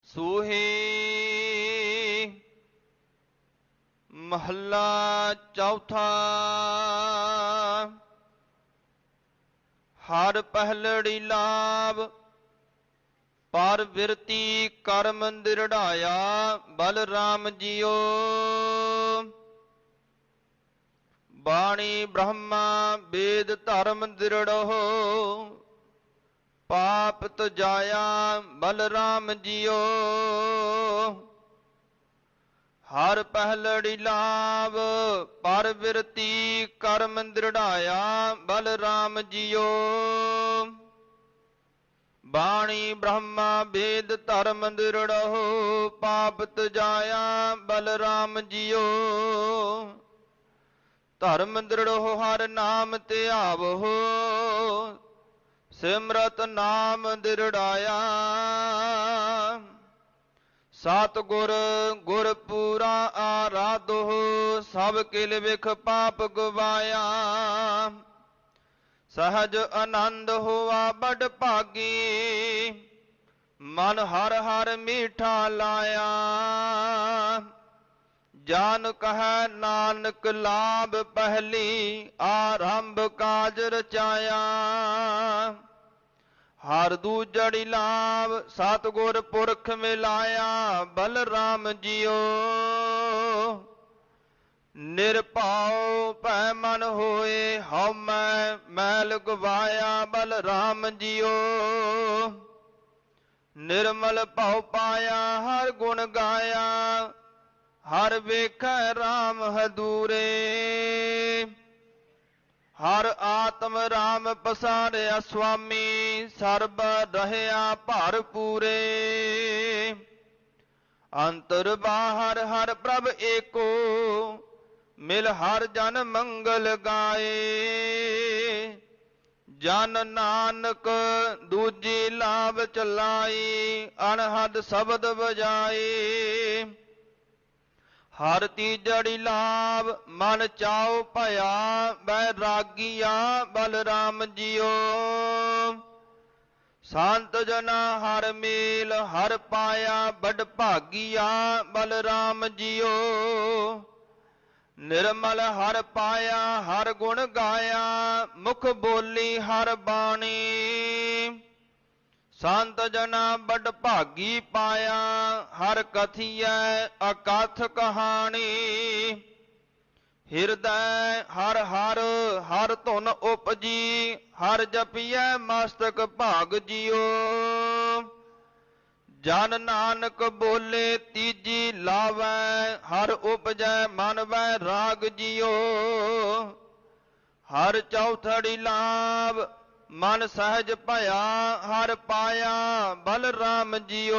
ਸੂਹੀ ਮਹੱਲਾ ਚੌਥਾ। ਹਰ ਪਹਿਲੜੀ ਲਾਭ ਪਰ ਬਿਰਤੀ ਕਰਮ ਦਿਰੜਾਇਆ ਬਲਰਾਮ ਜੀਓ। ਬਾਣੀ ਬ੍ਰਹਮਾ ਵੇਦ ਧਰਮ ਦਿਰੜੋ ਪਾਪ ਤਜਾਇਆ ਬਲਰਾਮ ਜੀਓ। ਹਰ ਪਹਿਲੜੀ ਲਾਭ ਪਰ ਬਿਰਤੀ ਕਰਮ ਦਿਰੜਾਇਆ ਬਲਰਾਮ ਜੀਓ। ਬਾਣੀ ਬ੍ਰਹਮਾ ਵੇਦ ਧਰਮ ਦਿਰੜੋ ਪਾਪ ਤਜਾਇਆ ਬਲਰਾਮ ਜੀਓ। ਧਰਮ ਦਿਰੜੋ ਹਰ ਨਾਮ ਧਿਆਵੋ ਸਿਮਰਤ ਨਾਮ ਦਿਰੜਾਇਆ। ਸਤਿਗੁਰ ਗੁਰ ਪੂਰਾ ਆਰਾਧੋ ਸਭ ਕਿਲ ਵਿਖ ਪਾਪ ਗਵਾਇਆ। ਸਹਜ ਆਨੰਦ ਹੋਆ ਬੜ ਭਾਗੀ ਮਨ ਹਰ ਹਰ ਮੀਠਾ ਲਾਇਆ। ਜਾਨ ਕਹੈ ਨਾਨਕ ਲਾਭ ਪਹਿਲੀ ਆਰੰਭ ਕਾਜ ਰਚਾਇਆ। ਹਰ ਦੂਜੜੀ ਲਾਭ ਸਤਿਗੁਰ ਪੁਰਖ ਮਿਲਾਇਆ ਬਲਰਾਮ ਜੀਓ। ਨਿਰਭਉ ਭੈ ਮਨ ਹੋਏ ਹਉਮੈ ਮੈਲ ਗਵਾਇਆ ਬਲਰਾਮ ਜੀਓ। ਨਿਰਮਲ ਭਉ ਪਾਇਆ ਹਰ ਗੁਣ ਗਾਇਆ ਹਰ ਵੇਖੈ ਰਾਮ ਹਦੂਰੇ। ਹਰ ਆਤਮ ਰਾਮ ਪਸਾਰਿਆ ਸੁਆਮੀ ਸਰਬ ਰਹਿਆ ਭਰ ਪੂਰੇ। ਅੰਤਰ ਬਾਹਰ ਹਰ ਪ੍ਰਭ ਏਕੋ ਮਿਲ ਹਰ ਜਨ ਮੰਗਲ ਗਾਏ। ਜਨ ਨਾਨਕ ਦੂਜੀ ਲਾਭ ਚਲਾਈ ਅਨਹਦ ਸ਼ਬਦ ਬਜਾਏ। ਹਰ ਤੀਜੜੀ ਲਾਭ ਮਨ ਚਾਉ ਭਇਆ ਬੈਰਾਗੀਆ ਬਲਰਾਮ ਜੀਓ। ਸੰਤ ਜਨਾ ਹਰ ਮੇਲ ਹਰ ਪਾਇਆ ਬੜ ਭਾਗੀਆ ਬਲਰਾਮ ਜੀਓ। ਨਿਰਮਲ ਹਰ ਪਾਇਆ ਹਰ ਗੁਣ ਗਾਇਆ ਮੁਖ ਬੋਲੀ ਹਰ ਬਾਣੀ। ਸੰਤ ਜਨਾ ਬੜ ਭਾਗੀ ਪਾਇਆ ਹਰ ਕਥੀਐ ਅਕਥ ਕਹਾਣੀ। ਹਿਰਦੈ ਹਰ ਹਰ ਹਰ ਧੁਨ ਉਪਜੀ ਹਰ ਜਪੀਐ ਮਸਤਕ ਭਾਗ ਜੀਓ। ਜਨ ਨਾਨਕ ਬੋਲੇ ਤੀਜੀ ਲਾਵੈ ਹਰ ਉਪਜੈ ਮਨ ਵੈ ਰਾਗ ਜੀਓ। ਹਰ ਚੌਥੜੀ ਲਾਭ ਮਨ ਸਹਿਜ ਭਇਆ ਹਰ ਪਾਇਆ ਬਲਰਾਮ ਜੀਓ।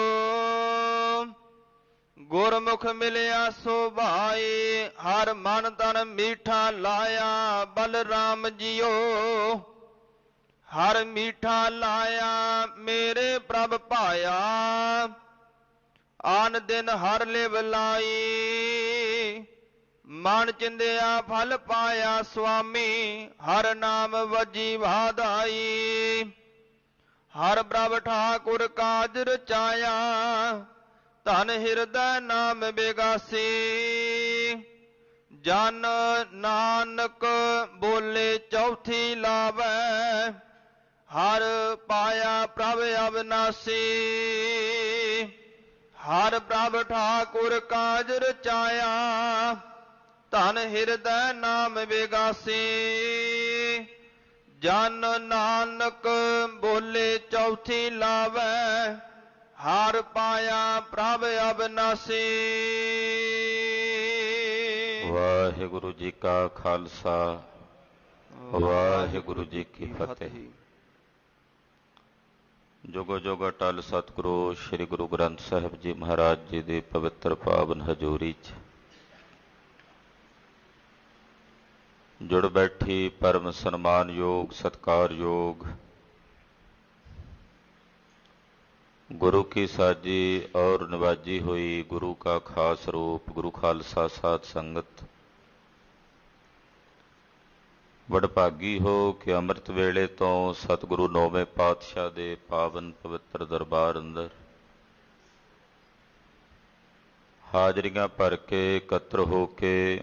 ਗੁਰਮੁਖ ਮਿਲਿਆ ਸੋ ਭਾਈ ਹਰ ਮਨ ਤਨ ਮੀਠਾ ਲਾਇਆ ਬਲਰਾਮ ਜੀਓ। ਹਰ ਮੀਠਾ ਲਾਇਆ ਮੇਰੇ ਪ੍ਰਭ ਭਾਇਆ ਆਨ ਦਿਨ ਹਰ ਲਿਵ ਲਾਈ। ਮਨ ਚਿੰਦਿਆ ਫਲ ਪਾਇਆ ਸੁਆਮੀ ਹਰ ਨਾਮ ਵਜੀ ਵਾਧਾਈ। ਹਰ ਪ੍ਰਭ ਠਾਕੁਰ ਕਾਜ ਰਚਾਇਆ ਧਨ ਹਿਰਦੈ ਨਾਮ ਬਿਗਾਸੀ। ਜਨ ਨਾਨਕ ਬੋਲੇ ਚੌਥੀ ਲਾਵੈ ਹਰ ਪਾਇਆ ਪ੍ਰਭ ਅਵਿਨਾਸੀ। ਹਰ ਪ੍ਰਭ ਠਾਕੁਰ ਕਾਜ ਰਚਾਇਆ ਧਨ ਹਿਰਦੈ ਨਾਮ ਬਿਗਾਸੀ। ਜਨ ਨਾਨਕ ਬੋਲੇ ਚੌਥੀ ਲਾਵੈ ਹਰ ਪਾਇਆ ਪ੍ਰਭ ਅਬਨਾਸੀ। ਵਾਹਿਗੁਰੂ ਜੀ ਕਾ ਖਾਲਸਾ ਵਾਹਿਗੁਰੂ ਜੀ ਕੀ ਫਤਿਹ। ਜੁਗੋ ਜੁਗ ਅਟਲ ਸਤਿਗੁਰੂ ਸ੍ਰੀ ਗੁਰੂ ਗ੍ਰੰਥ ਸਾਹਿਬ ਜੀ ਮਹਾਰਾਜ ਜੀ ਦੀ ਪਵਿੱਤਰ ਪਾਵਨ ਹਜ਼ੂਰੀ 'ਚ ਜੁੜ ਬੈਠੀ ਪਰਮ ਸਨਮਾਨਯੋਗ ਸਤਿਕਾਰਯੋਗ ਗੁਰੂ ਕੀ ਸਾਜੀ ਔਰ ਨਿਵਾਜੀ ਹੋਈ ਗੁਰੂ ਕਾ ਖਾਸ ਰੂਪ ਗੁਰੂ ਖਾਲਸਾ ਸਾਧ ਸੰਗਤ ਵਡਭਾਗੀ ਹੋ ਕਿ ਅੰਮ੍ਰਿਤ ਵੇਲੇ ਤੋਂ ਸਤਿਗੁਰੂ ਨੌਵੇਂ ਪਾਤਸ਼ਾਹ ਦੇ ਪਾਵਨ ਪਵਿੱਤਰ ਦਰਬਾਰ ਅੰਦਰ ਹਾਜ਼ਰੀਆਂ ਭਰ ਕੇ ਇਕੱਤਰ ਹੋ ਕੇ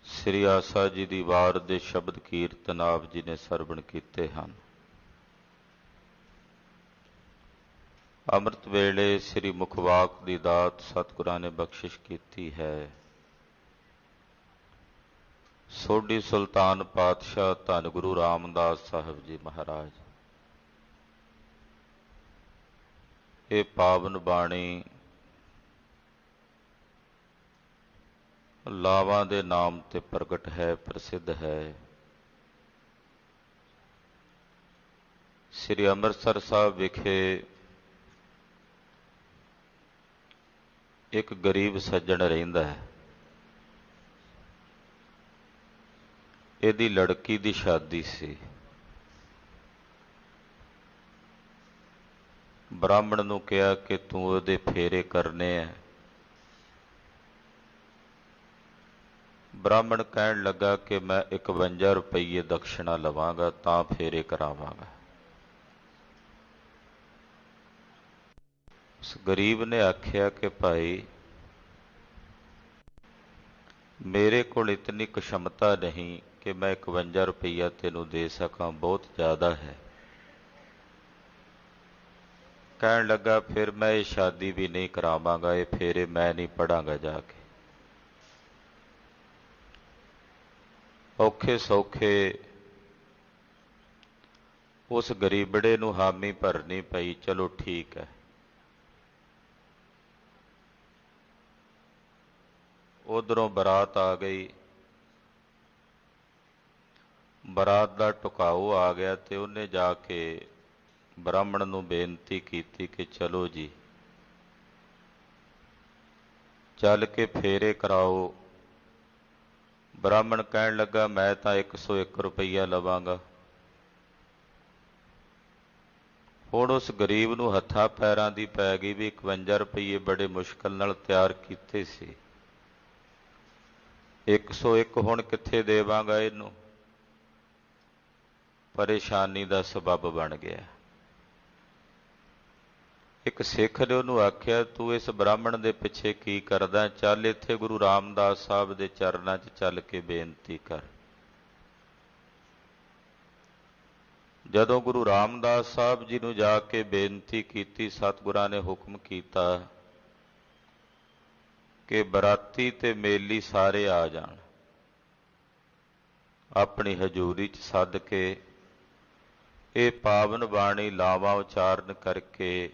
ਸ੍ਰੀ ਆਸਾ ਜੀ ਦੀ ਵਾਰ ਦੇ ਸ਼ਬਦ ਕੀਰਤਨ ਆਪ ਜੀ ਨੇ ਸਰਵਣ ਕੀਤੇ ਹਨ। ਅੰਮ੍ਰਿਤ ਵੇਲੇ ਸ੍ਰੀ ਮੁਖਵਾਕ ਦੀ ਦਾਤ ਸਤਿਗੁਰਾਂ ਨੇ ਬਖਸ਼ਿਸ਼ ਕੀਤੀ ਹੈ। ਸੋਢੀ ਸੁਲਤਾਨ ਪਾਤਸ਼ਾਹ ਧੰਨ ਗੁਰੂ ਰਾਮਦਾਸ ਸਾਹਿਬ ਜੀ ਮਹਾਰਾਜ, ਇਹ ਪਾਵਨ ਬਾਣੀ ਲਾਵਾਂ ਦੇ ਨਾਮ ਤੇ ਪ੍ਰਗਟ ਹੈ, ਪ੍ਰਸਿੱਧ ਹੈ। ਸ੍ਰੀ ਅੰਮ੍ਰਿਤਸਰ ਸਾਹਿਬ ਵਿਖੇ ਇੱਕ ਗਰੀਬ ਸੱਜਣ ਰਹਿੰਦਾ ਹੈ। ਇਹਦੀ ਲੜਕੀ ਦੀ ਸ਼ਾਦੀ ਸੀ। ਬ੍ਰਾਹਮਣ ਨੂੰ ਕਿਹਾ ਕਿ ਤੂੰ ਉਹਦੇ ਫੇਰੇ ਕਰਨੇ ਹੈ। ਬ੍ਰਾਹਮਣ ਕਹਿਣ ਲੱਗਾ ਕਿ ਮੈਂ 51 ਰੁਪਈਏ ਦਕਸ਼ਣਾ ਲਵਾਂਗਾ ਤਾਂ ਫੇਰੇ ਕਰਾਵਾਂਗਾ। ਉਸ ਗਰੀਬ ਨੇ ਆਖਿਆ ਕਿ ਭਾਈ, ਮੇਰੇ ਕੋਲ ਇਤਨੀ ਕੁਸ਼ਮਤਾ ਨਹੀਂ ਕਿ ਮੈਂ 51 ਰੁਪਈਆ ਤੈਨੂੰ ਦੇ ਸਕਾਂ, ਬਹੁਤ ਜ਼ਿਆਦਾ ਹੈ। ਕਹਿਣ ਲੱਗਾ ਫਿਰ ਮੈਂ ਇਹ ਸ਼ਾਦੀ ਵੀ ਨਹੀਂ ਕਰਾਵਾਂਗਾ, ਇਹ ਫੇਰੇ ਮੈਂ ਨਹੀਂ ਪੜਾਂਗਾ ਜਾ ਕੇ। ਔਖੇ ਸੌਖੇ ਉਸ ਗਰੀਬੜੇ ਨੂੰ ਹਾਮੀ ਭਰਨੀ ਪਈ। ਚਲੋ ਠੀਕ ਹੈ। ਉਧਰੋਂ ਬਰਾਤ ਆ ਗਈ। ਬਰਾਤ ਦਾ ਟੁਕਾਓ ਆ ਗਿਆ ਤੇ ਉਹਨੇ ਜਾ ਕੇ ਬ੍ਰਾਹਮਣ ਨੂੰ ਬੇਨਤੀ ਕੀਤੀ ਕਿ ਚਲੋ ਜੀ ਚੱਲ ਕੇ ਫੇਰੇ ਕਰਾਓ। ਬ੍ਰਾਹਮਣ ਕਹਿਣ ਲੱਗਾ ਮੈਂ ਤਾਂ 101 ਰੁਪਈਆ ਲਵਾਂਗਾ। ਹੁਣ ਉਸ ਗਰੀਬ ਨੂੰ ਹੱਥਾਂ ਪੈਰਾਂ ਦੀ ਪੈ ਗਈ ਵੀ 51 ਰੁਪਈਏ ਬੜੇ ਮੁਸ਼ਕਲ ਨਾਲ ਤਿਆਰ ਕੀਤੇ ਸੀ, 101 ਹੁਣ ਕਿੱਥੇ ਦੇਵਾਂਗਾ ਇਹਨੂੰ। ਪਰੇਸ਼ਾਨੀ ਦਾ ਸਬੱਬ ਬਣ ਗਿਆ। ਇੱਕ ਸਿੱਖ ਨੇ ਉਹਨੂੰ ਆਖਿਆ ਤੂੰ ਇਸ ਬ੍ਰਾਹਮਣ ਦੇ ਪਿੱਛੇ ਕੀ ਕਰਦਾ, ਚੱਲ ਇੱਥੇ ਗੁਰੂ ਰਾਮਦਾਸ ਸਾਹਿਬ ਦੇ ਚਰਨਾਂ 'ਚ ਚੱਲ ਕੇ ਬੇਨਤੀ ਕਰ। ਜਦੋਂ ਗੁਰੂ ਰਾਮਦਾਸ ਸਾਹਿਬ ਜੀ ਨੂੰ ਜਾ ਕੇ ਬੇਨਤੀ ਕੀਤੀ, ਸਤਿਗੁਰਾਂ ਨੇ ਹੁਕਮ ਕੀਤਾ ਕਿ ਬਰਾਤੀ ਤੇ ਮੇਲੀ ਸਾਰੇ ਆ ਜਾਣ। ਆਪਣੀ ਹਜ਼ੂਰੀ 'ਚ ਸੱਦ ਕੇ ਇਹ ਪਾਵਨ ਬਾਣੀ ਲਾਵਾਂ ਉਚਾਰਨ ਕਰਕੇ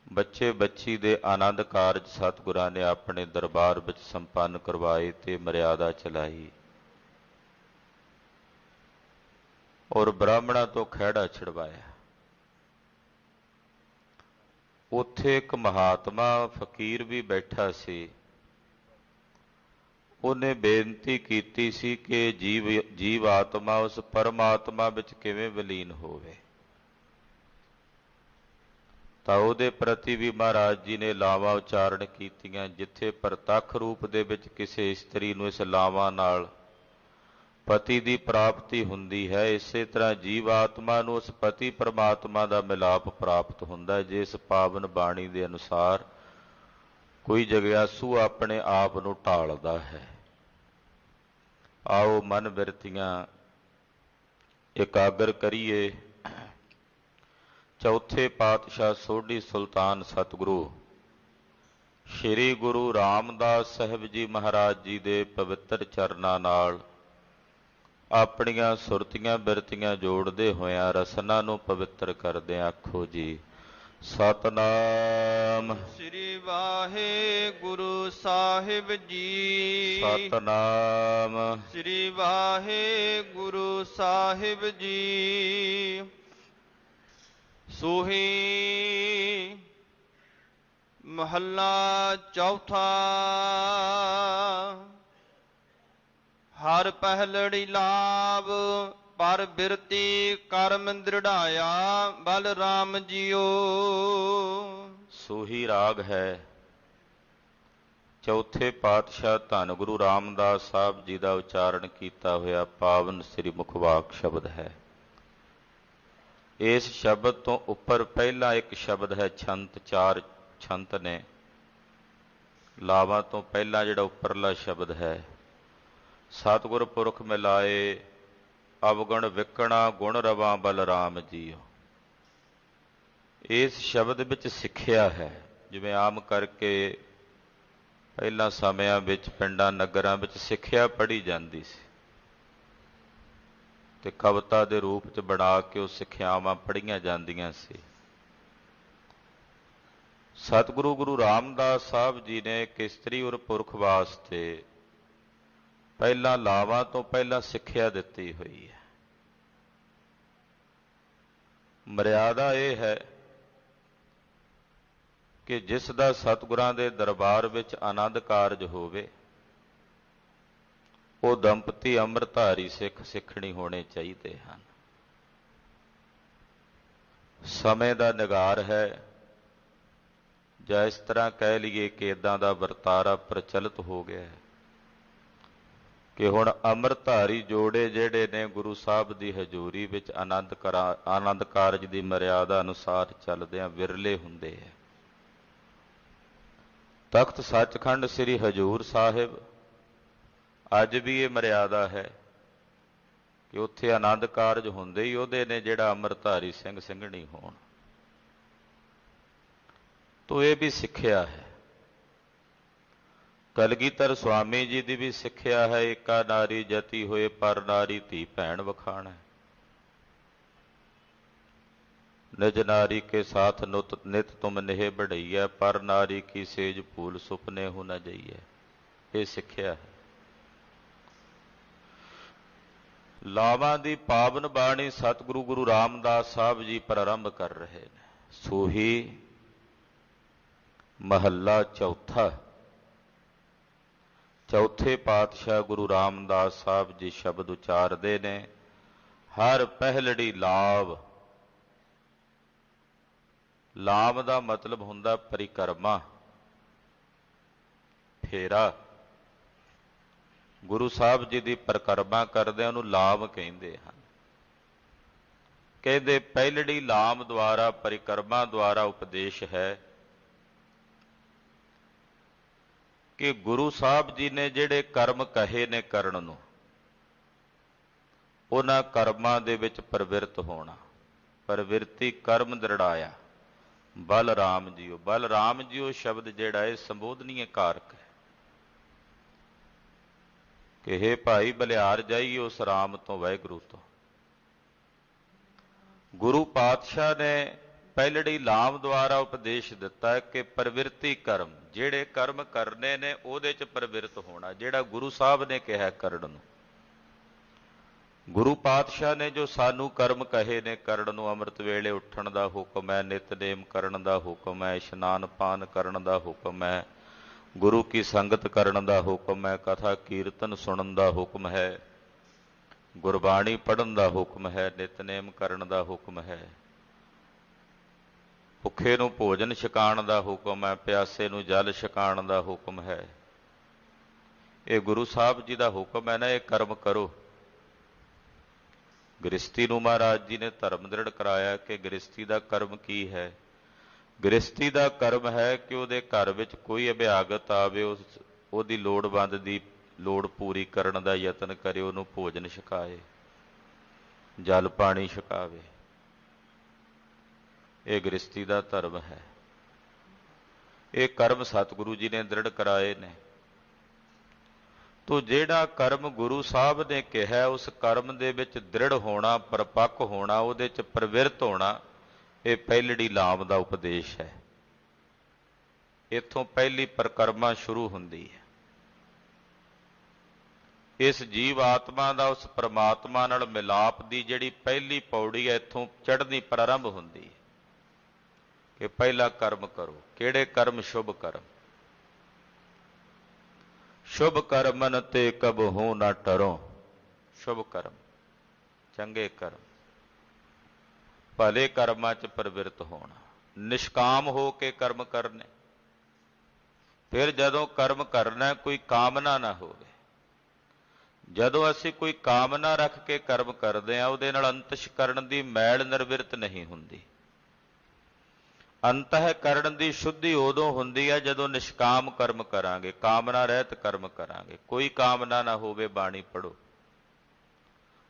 ਬੱਚੇ ਬੱਚੀ ਦੇ ਆਨੰਦ ਕਾਰਜ ਸਤਿਗੁਰਾਂ ਨੇ ਆਪਣੇ ਦਰਬਾਰ ਵਿੱਚ ਸੰਪੰਨ ਕਰਵਾਏ ਤੇ ਮਰਿਆਦਾ ਚਲਾਈ ਔਰ ਬ੍ਰਾਹਮਣਾਂ ਤੋਂ ਖਹਿੜਾ ਛਡਵਾਇਆ। ਉੱਥੇ ਇੱਕ ਮਹਾਤਮਾ ਫਕੀਰ ਵੀ ਬੈਠਾ ਸੀ। ਉਹਨੇ ਬੇਨਤੀ ਕੀਤੀ ਸੀ ਕਿ ਜੀਵ ਆਤਮਾ ਉਸ ਪਰਮਾਤਮਾ ਵਿੱਚ ਕਿਵੇਂ ਵਿਲੀਨ ਹੋਵੇ। ਤਾਂ ਉਹਦੇ ਪ੍ਰਤੀ ਵੀ ਮਹਾਰਾਜ ਜੀ ਨੇ ਲਾਵਾਂ ਉਚਾਰਨ ਕੀਤੀਆਂ। ਜਿੱਥੇ ਪ੍ਰਤੱਖ ਰੂਪ ਦੇ ਵਿੱਚ ਕਿਸੇ ਇਸਤਰੀ ਨੂੰ ਇਸ ਲਾਵਾਂ ਨਾਲ ਪਤੀ ਦੀ ਪ੍ਰਾਪਤੀ ਹੁੰਦੀ ਹੈ, ਇਸੇ ਤਰ੍ਹਾਂ ਜੀਵ ਆਤਮਾ ਨੂੰ ਉਸ ਪਤੀ ਪਰਮਾਤਮਾ ਦਾ ਮਿਲਾਪ ਪ੍ਰਾਪਤ ਹੁੰਦਾ। ਜੇ ਇਸ ਪਾਵਨ ਬਾਣੀ ਦੇ ਅਨੁਸਾਰ ਕੋਈ ਜਗਿਆਸੂ ਆਪਣੇ ਆਪ ਨੂੰ ਢਾਲਦਾ ਹੈ। ਆਓ ਮਨ ਬਿਰਤੀਆਂ ਇਕਾਗਰ ਕਰੀਏ। ਚੌਥੇ ਪਾਤਸ਼ਾਹ ਸੋਢੀ ਸੁਲਤਾਨ ਸਤਿਗੁਰੂ ਸ੍ਰੀ ਗੁਰੂ ਰਾਮਦਾਸ ਸਾਹਿਬ ਜੀ ਮਹਾਰਾਜ ਜੀ ਦੇ ਪਵਿੱਤਰ ਚਰਨਾਂ ਨਾਲ ਆਪਣੀਆਂ ਸੁਰਤੀਆਂ ਬਿਰਤੀਆਂ ਜੋੜਦੇ ਹੋਇਆਂ ਰਸਨਾ ਨੂੰ ਪਵਿੱਤਰ ਕਰਦੇ ਆਖੋ ਜੀ ਸਤਨਾਮ ਸ੍ਰੀ ਵਾਹਿਗੁਰੂ ਸਾਹਿਬ ਜੀ। ਸਤਨਾਮ ਸ੍ਰੀ ਵਾਹਿਗੁਰੂ ਸਾਹਿਬ ਜੀ। ਸੋਹੀ ਮਹੱਲਾ ਚੌਥਾ। ਹਰ ਪਹਿਲੜੀ ਲਾਭ ਪਰ ਬਿਰਤੀ ਕਰਮ ਦ੍ਰਿੜਾਇਆ ਬਲ ਰਾਮ ਜੀਓ। ਸੋਹੀ ਰਾਗ ਹੈ। ਚੌਥੇ ਪਾਤਸ਼ਾਹ ਧੰਨ ਗੁਰੂ ਰਾਮਦਾਸ ਸਾਹਿਬ ਜੀ ਦਾ ਉਚਾਰਨ ਕੀਤਾ ਹੋਇਆ ਪਾਵਨ ਸ੍ਰੀ ਮੁਖਵਾਕ ਸ਼ਬਦ ਹੈ। ਇਸ ਸ਼ਬਦ ਤੋਂ ਉੱਪਰ ਪਹਿਲਾ ਇੱਕ ਸ਼ਬਦ ਹੈ ਛੰਤ, 4 ਛੰਤ ਨੇ। ਲਾਵਾਂ ਤੋਂ ਪਹਿਲਾਂ ਜਿਹੜਾ ਉੱਪਰਲਾ ਸ਼ਬਦ ਹੈ, ਸਤਿਗੁਰ ਪੁਰਖ ਮਿਲਾਏ ਅਵਗੁਣ ਵਿਕਣਾ ਗੁਣ ਰਵਾਂ ਬਲਰਾਮ ਜੀਓ। ਇਸ ਸ਼ਬਦ ਵਿੱਚ ਸਿੱਖਿਆ ਹੈ। ਜਿਵੇਂ ਆਮ ਕਰਕੇ ਪਹਿਲਾਂ ਸਮਿਆਂ ਵਿੱਚ ਪਿੰਡਾਂ ਨਗਰਾਂ ਵਿੱਚ ਸਿੱਖਿਆ ਪੜ੍ਹੀ ਜਾਂਦੀ ਸੀ ਤੇ ਕਵਿਤਾ ਦੇ ਰੂਪ 'ਚ ਬਣਾ ਕੇ ਉਹ ਸਿੱਖਿਆਵਾਂ ਪੜ੍ਹੀਆਂ ਜਾਂਦੀਆਂ ਸੀ। ਸਤਿਗੁਰੂ ਗੁਰੂ ਰਾਮਦਾਸ ਸਾਹਿਬ ਜੀ ਨੇ ਕਿਸਤਰੀ ਔਰ ਪੁਰਖ ਵਾਸਤੇ ਪਹਿਲਾਂ ਲਾਵਾਂ ਤੋਂ ਪਹਿਲਾਂ ਸਿੱਖਿਆ ਦਿੱਤੀ ਹੋਈ ਹੈ। ਮਰਿਆਦਾ ਇਹ ਹੈ ਕਿ ਜਿਸ ਦਾ ਸਤਿਗੁਰਾਂ ਦੇ ਦਰਬਾਰ ਵਿੱਚ ਆਨੰਦ ਕਾਰਜ ਹੋਵੇ, ਉਹ ਦੰਪਤੀ ਅੰਮ੍ਰਿਤਧਾਰੀ ਸਿੱਖ ਸਿੱਖਣੀ ਹੋਣੇ ਚਾਹੀਦੇ ਹਨ। ਸਮੇਂ ਦਾ ਨਿਗਾਰ ਹੈ, ਜਾਂ ਇਸ ਤਰ੍ਹਾਂ ਕਹਿ ਲਈਏ ਕਿ ਇੱਦਾਂ ਦਾ ਵਰਤਾਰਾ ਪ੍ਰਚਲਿਤ ਹੋ ਗਿਆ ਹੈ ਕਿ ਹੁਣ ਅੰਮ੍ਰਿਤਧਾਰੀ ਜੋੜੇ ਜਿਹੜੇ ਨੇ ਗੁਰੂ ਸਾਹਿਬ ਦੀ ਹਜ਼ੂਰੀ ਵਿੱਚ ਆਨੰਦ ਕਾਰਜ ਦੀ ਮਰਿਆਦਾ ਅਨੁਸਾਰ ਚੱਲਦਿਆਂ ਵਿਰਲੇ ਹੁੰਦੇ ਹੈ। ਤਖਤ ਸੱਚਖੰਡ ਸ੍ਰੀ ਹਜ਼ੂਰ ਸਾਹਿਬ ਅੱਜ ਵੀ ਇਹ ਮਰਿਆਦਾ ਹੈ ਕਿ ਉੱਥੇ ਆਨੰਦ ਕਾਰਜ ਹੁੰਦੇ ਹੀ ਉਹਦੇ ਨੇ ਜਿਹੜਾ ਅੰਮ੍ਰਿਤਧਾਰੀ ਸਿੰਘ ਸਿੰਘਣੀ ਹੋਣ। ਤੋ ਇਹ ਵੀ ਸਿੱਖਿਆ ਹੈ। ਕਲਗੀਧਰ ਸੁਆਮੀ ਜੀ ਦੀ ਵੀ ਸਿੱਖਿਆ ਹੈ, ਏਕਾ ਨਾਰੀ ਜਤੀ ਹੋਏ ਪਰ ਨਾਰੀ ਧੀ ਭੈਣ ਵਖਾਣਾ। ਨਿਜ ਨਾਰੀ ਕੇ ਸਾਥ ਨਿਤ ਤੁਮ ਨੇਹ ਬੜਈਐ ਪਰ ਨਾਰੀ ਕੀ ਸੇਜ ਫੂਲ ਸੁਪਨੇ ਹੋ ਨ ਜਈਐ। ਇਹ ਸਿੱਖਿਆ ਹੈ। ਲਾਵਾਂ ਦੀ ਪਾਵਨ ਬਾਣੀ ਸਤਿਗੁਰੂ ਗੁਰੂ ਰਾਮਦਾਸ ਸਾਹਿਬ ਜੀ ਪ੍ਰਾਰੰਭ ਕਰ ਰਹੇ ਨੇ। ਸੋਹੀ ਮਹੱਲਾ ਚੌਥਾ। ਚੌਥੇ ਪਾਤਸ਼ਾਹ ਗੁਰੂ ਰਾਮਦਾਸ ਸਾਹਿਬ ਜੀ ਸ਼ਬਦ ਉਚਾਰਦੇ ਨੇ, ਹਰ ਪਹਿਲੜੀ ਲਾਭ। ਲਾਭ ਦਾ ਮਤਲਬ ਹੁੰਦਾ ਪਰਿਕਰਮਾ, ਫੇਰਾ। ਗੁਰੂ ਸਾਹਿਬ ਜੀ ਦੀ ਪਰਿਕਰਮਾ ਕਰਦੇ ਉਹਨੂੰ ਲਾਭ ਕਹਿੰਦੇ ਹਨ। ਕਹਿੰਦੇ ਪਹਿਲੜੀ ਲਾਭ ਦੁਆਰਾ, ਪਰਿਕਰਮਾ ਦੁਆਰਾ ਉਪਦੇਸ਼ ਹੈ ਕਿ ਗੁਰੂ ਸਾਹਿਬ ਜੀ ਨੇ ਜਿਹੜੇ ਕਰਮ ਕਹੇ ਨੇ ਕਰਨ ਨੂੰ, ਉਹਨਾਂ ਕਰਮਾਂ ਦੇ ਵਿੱਚ ਪ੍ਰਵਿਰਤ ਹੋਣਾ। ਪ੍ਰਵਿਰਤੀ ਕਰਮ ਦ੍ਰਿੜਾਇਆ। ਬਲਰਾਮ ਜੀਓ। ਬਲਰਾਮ ਜੀਓ ਸ਼ਬਦ ਜਿਹੜਾ ਇਹ ਸੰਬੋਧਨੀਏ ਕਾਰਕ ਹੈ ਕਿ ਹੇ ਭਾਈ ਬਲਿਹਾਰ ਜਾਈਏ ਉਸ ਰਾਮ ਤੋਂ, ਵਾਹਿਗੁਰੂ ਤੋਂ। ਗੁਰੂ ਪਾਤਸ਼ਾਹ ਨੇ ਪਹਿਲੜੀ ਲਾਭ ਦੁਆਰਾ ਉਪਦੇਸ਼ ਦਿੱਤਾ ਹੈ ਕਿ ਪ੍ਰਵਿਰਤੀ ਕਰਮ, ਜਿਹੜੇ ਕਰਮ ਕਰਨੇ ਨੇ ਉਹਦੇ 'ਚ ਪ੍ਰਵਿਰਤ ਹੋਣਾ, ਜਿਹੜਾ ਗੁਰੂ ਸਾਹਿਬ ਨੇ ਕਿਹਾ ਕਰਨ ਨੂੰ। ਗੁਰੂ ਪਾਤਸ਼ਾਹ ਨੇ ਜੋ ਸਾਨੂੰ ਕਰਮ ਕਹੇ ਨੇ ਕਰਨ ਨੂੰ, ਅੰਮ੍ਰਿਤ ਵੇਲੇ ਉੱਠਣ ਦਾ ਹੁਕਮ ਹੈ, ਨਿਤਨੇਮ ਕਰਨ ਦਾ ਹੁਕਮ ਹੈ, ਇਸ਼ਨਾਨ ਪਾਨ ਕਰਨ ਦਾ ਹੁਕਮ ਹੈ, ਗੁਰੂ ਕੀ ਸੰਗਤ ਕਰਨ ਦਾ ਹੁਕਮ ਹੈ, ਕਥਾ ਕੀਰਤਨ ਸੁਣਨ ਦਾ ਹੁਕਮ ਹੈ, ਗੁਰਬਾਣੀ ਪੜ੍ਹਨ ਦਾ ਹੁਕਮ ਹੈ, ਨਿਤਨੇਮ ਕਰਨ ਦਾ ਹੁਕਮ ਹੈ, ਭੁੱਖੇ ਨੂੰ ਭੋਜਨ ਛਕਾਉਣ ਦਾ ਹੁਕਮ ਹੈ, ਪਿਆਸੇ ਨੂੰ ਜਲ ਛਕਾਉਣ ਦਾ ਹੁਕਮ ਹੈ। ਇਹ ਗੁਰੂ ਸਾਹਿਬ ਜੀ ਦਾ ਹੁਕਮ ਹੈ ਨਾ, ਇਹ ਕਰਮ ਕਰੋ। ਗ੍ਰਸਤੀ ਨੂੰ ਮਹਾਰਾਜ ਜੀ ਨੇ ਧਰਮ ਦ੍ਰਿੜ ਕਰਾਇਆ ਕਿ ਗ੍ਰਸਤੀ ਦਾ ਕਰਮ ਕੀ ਹੈ। ਗ੍ਰਸਤੀ ਦਾ ਕਰਮ ਹੈ ਕਿ ਉਹਦੇ ਘਰ ਵਿੱਚ ਕੋਈ ਅਭਿਆਗਤ ਆਵੇ, ਉਹਦੀ ਲੋੜਵੰਦ ਦੀ ਲੋੜ ਪੂਰੀ ਕਰਨ ਦਾ ਯਤਨ ਕਰੇ, ਉਹਨੂੰ ਭੋਜਨ ਛਕਾਏ, ਜਲ ਪਾਣੀ ਛਕਾਵੇ। ਇਹ ਗ੍ਰਸਤੀ ਦਾ ਧਰਮ ਹੈ। ਇਹ ਕਰਮ ਸਤਿਗੁਰੂ ਜੀ ਨੇ ਦ੍ਰਿੜ ਕਰਾਏ ਨੇ। ਤੋ ਜਿਹੜਾ ਕਰਮ ਗੁਰੂ ਸਾਹਿਬ ਨੇ ਕਿਹਾ, ਉਸ ਕਰਮ ਦੇ ਵਿੱਚ ਦ੍ਰਿੜ ਹੋਣਾ, ਪਰਪੱਕ ਹੋਣਾ, ਉਹਦੇ 'ਚ ਪ੍ਰਵਿਰਤ ਹੋਣਾ, ਇਹ ਪਹਿਲੜੀ ਲਾਭ ਦਾ ਉਪਦੇਸ਼ ਹੈ। ਇੱਥੋਂ ਪਹਿਲੀ ਪਰਿਕਰਮਾ ਸ਼ੁਰੂ ਹੁੰਦੀ ਹੈ। ਇਸ ਜੀਵ ਆਤਮਾ ਦਾ ਉਸ ਪਰਮਾਤਮਾ ਨਾਲ ਮਿਲਾਪ ਦੀ ਜਿਹੜੀ ਪਹਿਲੀ ਪੌੜੀ ਹੈ, ਇੱਥੋਂ ਚੜ੍ਹਨੀ ਪ੍ਰਾਰੰਭ ਹੁੰਦੀ ਹੈ ਕਿ ਪਹਿਲਾ ਕਰਮ ਕਰੋ। ਕਿਹੜੇ ਕਰਮ? ਸ਼ੁਭ ਕਰਮ। ਸ਼ੁਭ ਕਰਮਨ ਤੇ ਕਬਹੂ ਨਾ ਟਰੋ। ਸ਼ੁਭ ਕਰਮ, ਚੰਗੇ ਕਰਮ, ਭਲੇ ਕਰਮਾਂ 'ਚ ਪ੍ਰਵਿਰਤ ਹੋਣਾ, ਨਿਸ਼ਕਾਮ ਹੋ ਕੇ ਕਰਮ ਕਰਨੇ। ਫਿਰ ਜਦੋਂ ਕਰਮ ਕਰਨਾ ਕੋਈ ਕਾਮਨਾ ਨਾ ਹੋਵੇ। ਜਦੋਂ ਅਸੀਂ ਕੋਈ ਕਾਮਨਾ ਰੱਖ ਕੇ ਕਰਮ ਕਰਦੇ ਹਾਂ, ਉਹਦੇ ਨਾਲ ਅੰਤਸ਼ਕਰਣ ਦੀ ਮੈਲ ਨਿਰਵਿਰਤ ਨਹੀਂ ਹੁੰਦੀ। ਅੰਤःਕਰਣ ਦੀ ਸ਼ੁੱਧੀ ਉਦੋਂ ਹੁੰਦੀ ਹੈ ਜਦੋਂ ਨਿਸ਼ਕਾਮ ਕਰਮ ਕਰਾਂਗੇ, ਕਾਮਨਾ ਰਹਿਤ ਕਰਮ ਕਰਾਂਗੇ। ਕੋਈ ਕਾਮਨਾ ਨਾ ਹੋਵੇ, ਬਾਣੀ ਪੜੋ।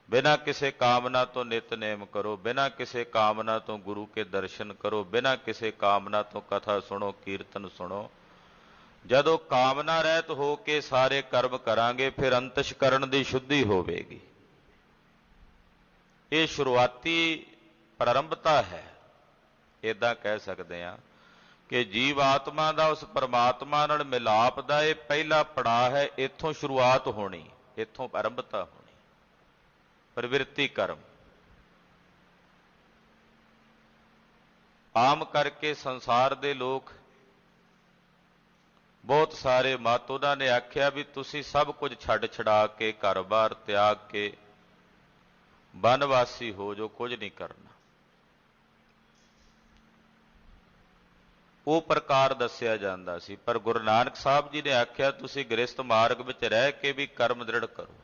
ਬਿਨਾਂ ਕਿਸੇ ਕਾਮਨਾ ਤੋਂ ਨਿਤਨੇਮ ਕਰੋ, ਬਿਨਾਂ ਕਿਸੇ ਕਾਮਨਾ ਤੋਂ ਗੁਰੂ ਕੇ ਦਰਸ਼ਨ ਕਰੋ, ਬਿਨਾਂ ਕਿਸੇ ਕਾਮਨਾ ਤੋਂ ਕਥਾ ਸੁਣੋ, ਕੀਰਤਨ ਸੁਣੋ। ਜਦੋਂ ਕਾਮਨਾ ਰਹਿਤ ਹੋ ਕੇ ਸਾਰੇ ਕਰਮ ਕਰਾਂਗੇ, ਫਿਰ ਅੰਤਸ਼ਕਰਣ ਦੀ ਸ਼ੁੱਧੀ ਹੋਵੇਗੀ। ਇਹ ਸ਼ੁਰੂਆਤੀ ਪ੍ਰਾਰੰਭਤਾ ਹੈ। ਇਦਾਂ ਕਹਿ ਸਕਦੇ ਹਾਂ ਕਿ ਜੀਵ ਆਤਮਾ ਦਾ ਉਸ ਪਰਮਾਤਮਾ ਨਾਲ ਮਿਲਾਪ ਦਾ ਇਹ ਪਹਿਲਾ ਪੜਾਅ ਹੈ। ਇੱਥੋਂ ਸ਼ੁਰੂਆਤ ਹੋਣੀ, ਇੱਥੋਂ ਆਰੰਭਤਾ ਹੋਣੀ। ਪ੍ਰਵਿਰਤੀ ਕਰਮ ਆਮ ਕਰਕੇ ਸੰਸਾਰ ਦੇ ਲੋਕ ਬਹੁਤ ਸਾਰੇ ਮਤ, ਉਹਨਾਂ ਨੇ ਆਖਿਆ ਵੀ ਤੁਸੀਂ ਸਭ ਕੁਝ ਛੱਡ ਛਡਾ ਕੇ, ਘਰ-ਬਾਰ ਤਿਆਗ ਕੇ ਬਨਵਾਸੀ ਹੋ ਜੋ, ਕੁਝ ਨਹੀਂ ਕਰਨਾ। ਉਹ ਪ੍ਰਕਾਰ ਦੱਸਿਆ ਜਾਂਦਾ ਸੀ। ਪਰ ਗੁਰੂ ਨਾਨਕ ਸਾਹਿਬ ਜੀ ਨੇ ਆਖਿਆ ਤੁਸੀਂ ਗ੍ਰਸਥ ਮਾਰਗ ਵਿੱਚ ਰਹਿ ਕੇ ਵੀ ਕਰਮ ਦ੍ਰਿੜ ਕਰੋ।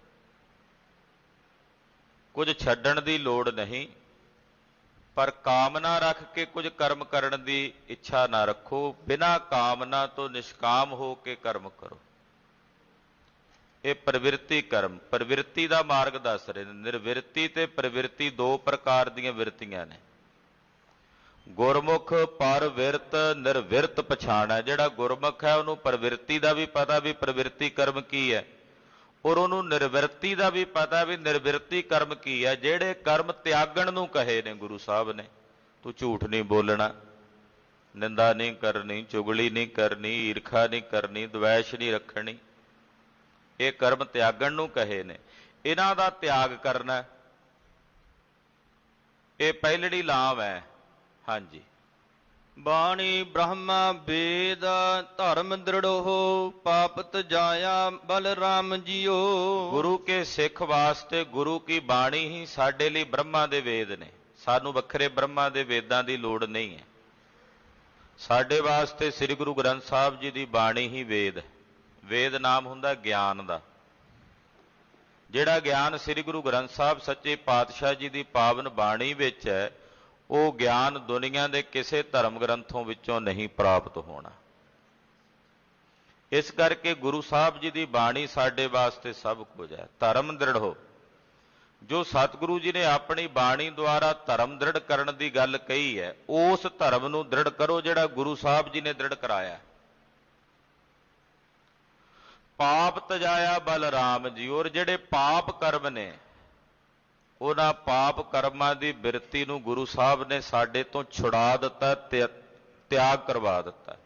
ਕੁਝ ਛੱਡਣ ਦੀ ਲੋੜ ਨਹੀਂ, ਪਰ ਕਾਮਨਾ ਰੱਖ ਕੇ ਕੁਝ ਕਰਮ ਕਰਨ ਦੀ ਇੱਛਾ ਨਾ ਰੱਖੋ। ਬਿਨਾਂ ਕਾਮਨਾ ਤੋਂ ਨਿਸ਼ਕਾਮ ਹੋ ਕੇ ਕਰਮ ਕਰੋ। ਇਹ ਪ੍ਰਵਿਰਤੀ ਕਰਮ, ਪ੍ਰਵਿਰਤੀ ਦਾ ਮਾਰਗ ਦੱਸ ਰਹੇ ਨੇ। ਨਿਰਵਿਰਤੀ ਤੇ ਪ੍ਰਵਿਰਤੀ ਦੋ ਪ੍ਰਕਾਰ ਦੀਆਂ ਵਿਰਤੀਆਂ ਨੇ। ਗੁਰਮੁਖ ਪਰਵਿਰਤ ਨਿਰਵਿਰਤ ਪਛਾਣ ਹੈ। ਜਿਹੜਾ ਗੁਰਮੁਖ ਹੈ ਉਹਨੂੰ ਪ੍ਰਵਿਰਤੀ ਦਾ ਵੀ ਪਤਾ ਵੀ ਪ੍ਰਵਿਰਤੀ ਕਰਮ ਕੀ ਹੈ, ਔਰ ਉਹਨੂੰ ਨਿਰਵਿਰਤੀ ਦਾ ਵੀ ਪਤਾ ਵੀ ਨਿਰਵਿਰਤੀ ਕਰਮ ਕੀ ਹੈ। ਜਿਹੜੇ ਕਰਮ ਤਿਆਗਣ ਨੂੰ ਕਹੇ ਨੇ ਗੁਰੂ ਸਾਹਿਬ ਨੇ, ਤੂੰ ਝੂਠ ਨਹੀਂ ਬੋਲਣਾ, ਨਿੰਦਾ ਨਹੀਂ ਕਰਨੀ, ਚੁਗਲੀ ਨਹੀਂ ਕਰਨੀ, ਈਰਖਾ ਨਹੀਂ ਕਰਨੀ, ਦਵੈਸ਼ ਨਹੀਂ ਰੱਖਣੀ, ਇਹ ਕਰਮ ਤਿਆਗਣ ਨੂੰ ਕਹੇ ਨੇ। ਇਹਨਾਂ ਦਾ ਤਿਆਗ ਕਰਨਾ, ਇਹ ਪਹਿਲੜੀ ਲਾਭ ਹੈ। ਹਾਂਜੀ। ਬਾਣੀ ਬ੍ਰਹਮਾ ਵੇਦ ਧਰਮ ਦ੍ਰਿੜੋ, ਪਾਪਤ ਜਾਇਆ ਬਲਰਾਮ ਜੀਓ। ਗੁਰੂ ਕੇ ਸਿੱਖ ਵਾਸਤੇ ਗੁਰੂ ਕੀ ਬਾਣੀ ਹੀ ਸਾਡੇ ਲਈ ਬ੍ਰਹਮਾ ਦੇ ਵੇਦ ਨੇ। ਸਾਨੂੰ ਵੱਖਰੇ ਬ੍ਰਹਮਾ ਦੇ ਵੇਦਾਂ ਦੀ ਲੋੜ ਨਹੀਂ ਹੈ। ਸਾਡੇ ਵਾਸਤੇ ਸ੍ਰੀ ਗੁਰੂ ਗ੍ਰੰਥ ਸਾਹਿਬ ਜੀ ਦੀ ਬਾਣੀ ਹੀ ਵੇਦ ਹੈ। ਵੇਦ ਨਾਮ ਹੁੰਦਾ ਗਿਆਨ ਦਾ। ਜਿਹੜਾ ਗਿਆਨ ਸ੍ਰੀ ਗੁਰੂ ਗ੍ਰੰਥ ਸਾਹਿਬ ਸੱਚੇ ਪਾਤਸ਼ਾਹ ਜੀ ਦੀ ਪਾਵਨ ਬਾਣੀ ਵਿੱਚ ਹੈ, ਉਹ ਗਿਆਨ ਦੁਨੀਆ ਦੇ ਕਿਸੇ ਧਰਮ ਗ੍ਰੰਥੋਂ ਵਿੱਚੋਂ ਨਹੀਂ ਪ੍ਰਾਪਤ ਹੋਣਾ। ਇਸ ਕਰਕੇ ਗੁਰੂ ਸਾਹਿਬ ਜੀ ਦੀ ਬਾਣੀ ਸਾਡੇ ਵਾਸਤੇ ਸਭ ਕੁਝ ਹੈ। ਧਰਮ ਦ੍ਰਿੜੋ, ਜੋ ਸਤਿਗੁਰੂ ਜੀ ਨੇ ਆਪਣੀ ਬਾਣੀ ਦੁਆਰਾ ਧਰਮ ਦ੍ਰਿੜ ਕਰਨ ਦੀ ਗੱਲ ਕਹੀ ਹੈ, ਉਸ ਧਰਮ ਨੂੰ ਦ੍ਰਿੜ ਕਰੋ ਜਿਹੜਾ ਗੁਰੂ ਸਾਹਿਬ ਜੀ ਨੇ ਦ੍ਰਿੜ ਕਰਾਇਆ। ਪਾਪ ਤਜਾਇਆ ਬਲਰਾਮ ਜੀ, ਔਰ ਜਿਹੜੇ ਪਾਪ ਕਰਮ ਨੇ, ਉਹਨਾਂ ਪਾਪ ਕਰਮਾਂ ਦੀ ਬਿਰਤੀ ਨੂੰ ਗੁਰੂ ਸਾਹਿਬ ਨੇ ਸਾਡੇ ਤੋਂ ਛੁਡਾ ਦਿੱਤਾ, ਤਿਆਗ ਕਰਵਾ ਦਿੱਤਾ।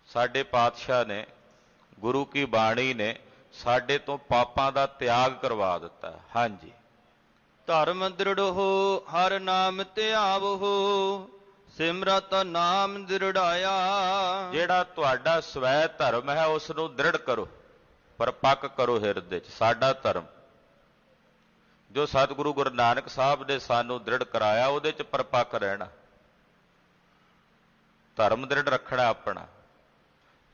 ਸਾਡੇ ਪਾਤਸ਼ਾਹ ਨੇ, ਗੁਰੂ ਕੀ ਬਾਣੀ ਨੇ ਸਾਡੇ ਤੋਂ ਪਾਪਾਂ ਦਾ ਤਿਆਗ ਕਰਵਾ ਦਿੱਤਾ। ਹਾਂਜੀ। ਧਰਮ ਦ੍ਰਿੜੋ ਹਰ ਨਾਮ ਧਿਆਵੋ, ਸਿਮਰਤ ਨਾਮ ਦ੍ਰਿੜਾਇਆ। ਜਿਹੜਾ ਤੁਹਾਡਾ ਸਵੈ ਧਰਮ ਹੈ ਉਸ ਨੂੰ ਦ੍ਰਿੜ ਕਰੋ, ਪਰਪੱਕ ਕਰੋ ਹਿਰਦੇ 'ਚ। ਸਾਡਾ ਧਰਮ ਜੋ ਸਤਿਗੁਰੂ ਗੁਰੂ ਨਾਨਕ ਸਾਹਿਬ ਨੇ ਸਾਨੂੰ ਦ੍ਰਿੜ ਕਰਾਇਆ, ਉਹਦੇ 'ਚ ਪਰਪੱਕ ਰਹਿਣਾ, ਧਰਮ ਦ੍ਰਿੜ ਰੱਖਣਾ ਆਪਣਾ।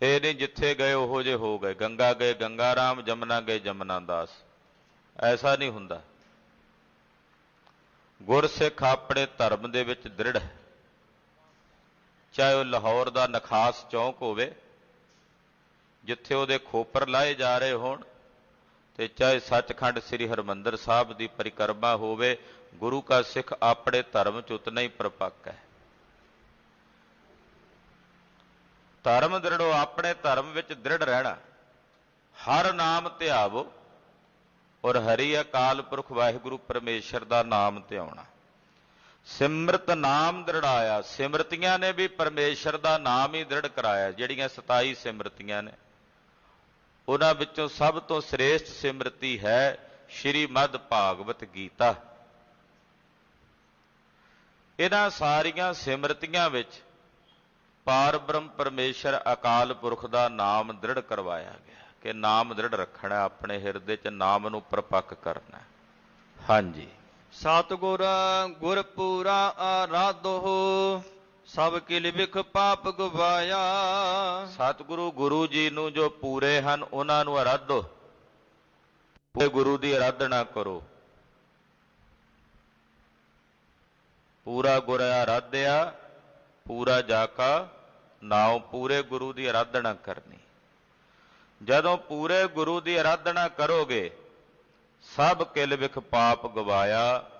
ਇਹ ਨਹੀਂ ਜਿੱਥੇ ਗਏ ਉਹੋ ਜਿਹੇ ਹੋ ਗਏ, ਗੰਗਾ ਗਏ ਗੰਗਾ ਰਾਮ, ਜਮਨਾ ਗਏ ਜਮਨਾ ਦਾਸ, ਐਸਾ ਨਹੀਂ ਹੁੰਦਾ। ਗੁਰਸਿੱਖ ਆਪਣੇ ਧਰਮ ਦੇ ਵਿੱਚ ਦ੍ਰਿੜ ਹੈ। ਚਾਹੇ ਉਹ ਲਾਹੌਰ ਦਾ ਨਖਾਸ ਚੌਂਕ ਹੋਵੇ ਜਿੱਥੇ ਉਹਦੇ ਖੋਪਰ ਲਾਏ ਜਾ ਰਹੇ ਹੋਣ, ਤੇ ਚਾਹੇ ਸੱਚਖੰਡ ਸ੍ਰੀ ਹਰਿਮੰਦਰ ਸਾਹਿਬ ਦੀ ਪਰਿਕਰਮਾ ਹੋਵੇ, ਗੁਰੂ ਕਾ ਸਿੱਖ ਆਪਣੇ ਧਰਮ 'ਚ ਉਤਨਾ ਹੀ ਪਰਪੱਕ ਹੈ। ਧਰਮ ਦ੍ਰਿੜੋ, ਆਪਣੇ ਧਰਮ ਵਿੱਚ ਦ੍ਰਿੜ ਰਹਿਣਾ। ਹਰ ਨਾਮ ਧਿਆਵੋ, ਔਰ ਹਰੀ ਅਕਾਲ ਪੁਰਖ ਵਾਹਿਗੁਰੂ ਪਰਮੇਸ਼ਰ ਦਾ ਨਾਮ ਧਿਆਉਣਾ। ਸਿਮਰਤ ਨਾਮ ਦ੍ਰਿੜਾਇਆ, ਸਿਮਰਤੀਆਂ ਨੇ ਵੀ ਪਰਮੇਸ਼ਰ ਦਾ ਨਾਮ ਹੀ ਦ੍ਰਿੜ ਕਰਾਇਆ। ਜਿਹੜੀਆਂ 27 ਸਿਮਰਤੀਆਂ ਨੇ, ਉਹਨਾਂ ਵਿੱਚੋਂ ਸਭ ਤੋਂ ਸ੍ਰੇਸ਼ਟ ਸਿਮਰਤੀ ਹੈ ਸ਼੍ਰੀਮਦ ਭਾਗਵਤ ਗੀਤਾ। ਇਹਨਾਂ ਸਾਰੀਆਂ ਸਿਮਰਤੀਆਂ ਵਿੱਚ ਪਾਰ ਬ੍ਰਹਮ ਪਰਮੇਸ਼ਰ ਅਕਾਲ ਪੁਰਖ ਦਾ ਨਾਮ ਦ੍ਰਿੜ ਕਰਵਾਇਆ ਗਿਆ ਕਿ ਨਾਮ ਦ੍ਰਿੜ ਰੱਖਣਾ, ਆਪਣੇ ਹਿਰਦੇ 'ਚ ਨਾਮ ਨੂੰ ਪਰਪੱਕ ਕਰਨਾ। ਹਾਂਜੀ। ਸਤਿਗੁਰ ਗੁਰਪੂਰਾ ਆਰਾਧੋ, ਸਭ ਕਿਲ ਵਿਖ ਪਾਪ ਗਵਾਇਆ। ਸਤਿਗੁਰੂ ਗੁਰੂ ਜੀ ਨੂੰ ਜੋ ਪੂਰੇ ਹਨ ਉਹਨਾਂ ਨੂੰ ਆਰਾਧੋ, ਪੂਰੇ ਗੁਰੂ ਦੀ ਆਰਾਧਨਾ ਕਰੋ। ਪੂਰਾ ਗੁਰ ਆਰਾਧਿਆ ਪੂਰਾ ਜਾ ਕਾ ਨਾਉ। ਪੂਰੇ ਗੁਰੂ ਦੀ ਆਰਾਧਨਾ ਕਰਨੀ। ਜਦੋਂ ਪੂਰੇ ਗੁਰੂ ਦੀ ਆਰਾਧਨਾ ਕਰੋਗੇ ਸਭ ਕਿਲ ਵਿਖ ਪਾਪ ਗਵਾਇਆ।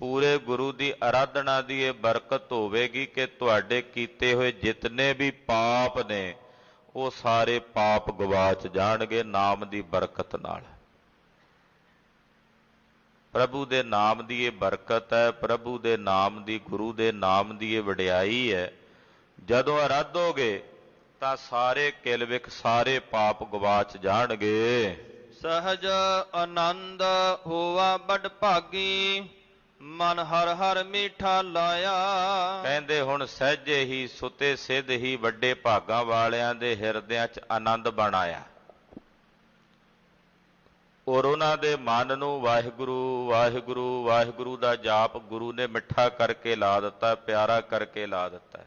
ਪੂਰੇ ਗੁਰੂ ਦੀ ਆਰਾਧਨਾ ਦੀ ਇਹ ਬਰਕਤ ਹੋਵੇਗੀ ਕਿ ਤੁਹਾਡੇ ਕੀਤੇ ਹੋਏ ਜਿਤਨੇ ਵੀ ਪਾਪ ਨੇ ਉਹ ਸਾਰੇ ਪਾਪ ਗਵਾਚ ਜਾਣਗੇ ਨਾਮ ਦੀ ਬਰਕਤ ਨਾਲ। ਪ੍ਰਭੂ ਦੇ ਨਾਮ ਦੀ ਇਹ ਬਰਕਤ ਹੈ, ਪ੍ਰਭੂ ਦੇ ਨਾਮ ਦੀ, ਗੁਰੂ ਦੇ ਨਾਮ ਦੀ ਇਹ ਵਡਿਆਈ ਹੈ। ਜਦੋਂ ਆਰਾਧੋਗੇ ਤਾਂ ਸਾਰੇ ਕਿਲ ਵਿਖ ਸਾਰੇ ਪਾਪ ਗਵਾਚ ਜਾਣਗੇ। ਸਹਜ ਆਨੰਦ ਹੋਵਾ ਬੜ ਭਾਗੀ, ਮਨ ਹਰ ਹਰ ਮੀਠਾ ਲਾਇਆ। ਕਹਿੰਦੇ ਹੁਣ ਸਹਿਜੇ ਹੀ ਸੁਤੇ ਸਿੱਧ ਹੀ ਵੱਡੇ ਭਾਗਾਂ ਵਾਲਿਆਂ ਦੇ ਹਿਰਦਿਆਂ 'ਚ ਆਨੰਦ ਬਣ ਆਇਆ। ਔਰ ਉਹਨਾਂ ਦੇ ਮਨ ਨੂੰ ਵਾਹਿਗੁਰੂ ਵਾਹਿਗੁਰੂ ਵਾਹਿਗੁਰੂ ਦਾ ਜਾਪ ਗੁਰੂ ਨੇ ਮਿੱਠਾ ਕਰਕੇ ਲਾ ਦਿੱਤਾ, ਪਿਆਰਾ ਕਰਕੇ ਲਾ ਦਿੱਤਾ।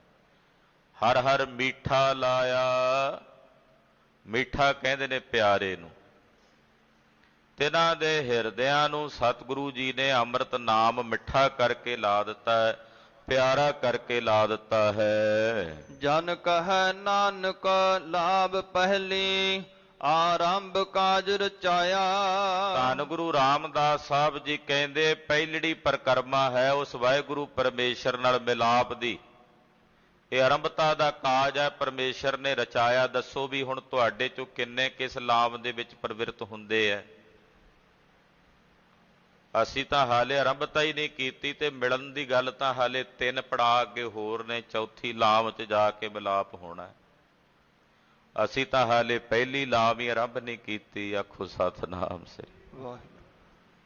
ਹਰ ਹਰ ਮੀਠਾ ਲਾਇਆ। ਮੀਠਾ ਕਹਿੰਦੇ ਨੇ ਪਿਆਰੇ ਨੂੰ। ਤਿਨਾਂ ਦੇ ਹਿਰਦਿਆਂ ਨੂੰ ਸਤਿਗੁਰੂ ਜੀ ਨੇ ਅੰਮ੍ਰਿਤ ਨਾਮ ਮਿੱਠਾ ਕਰਕੇ ਲਾ ਦਿੱਤਾ ਹੈ, ਪਿਆਰਾ ਕਰਕੇ ਲਾ ਦਿੱਤਾ ਹੈ। ਜਨ ਕਹੈ ਨਾਨਕ ਲਾਭ ਪਹਿਲੀ, ਆਰੰਭ ਕਾਜ ਰਚਾਇਆ। ਧੰਨ ਗੁਰੂ ਰਾਮਦਾਸ ਸਾਹਿਬ ਜੀ ਕਹਿੰਦੇ ਪਹਿਲੜੀ ਪਰਿਕਰਮਾ ਹੈ ਉਸ ਵਾਹਿਗੁਰੂ ਪਰਮੇਸ਼ਰ ਨਾਲ ਮਿਲਾਪ ਦੀ। ਇਹ ਆਰੰਭਤਾ ਦਾ ਕਾਜ ਹੈ, ਪਰਮੇਸ਼ਰ ਨੇ ਰਚਾਇਆ। ਦੱਸੋ ਵੀ ਹੁਣ ਤੁਹਾਡੇ ਚੋਂ ਕਿੰਨੇ ਕਿਸ ਲਾਭ ਦੇ ਵਿੱਚ ਪ੍ਰਵਿਰਤ ਹੁੰਦੇ ਹੈ? ਅਸੀਂ ਤਾਂ ਹਾਲੇ ਆਰੰਭਤਾ ਹੀ ਨਹੀਂ ਕੀਤੀ ਤੇ ਮਿਲਣ ਦੀ ਗੱਲ ਤਾਂ ਹਾਲੇ 3 ਪੜਾਅ ਅੱਗੇ ਹੋਰ ਨੇ। ਚੌਥੀ ਲਾਭ 'ਚ ਜਾ ਕੇ ਮਿਲਾਪ ਹੋਣਾ। ਅਸੀਂ ਤਾਂ ਹਾਲੇ ਪਹਿਲੀ ਲਾਭ ਹੀ ਆਰੰਭ ਨਹੀਂ ਕੀਤੀ। ਆਖੋ ਸਤਿਨਾਮ ਸ੍ਰੀ ਵਾਹਿਗੁਰੂ।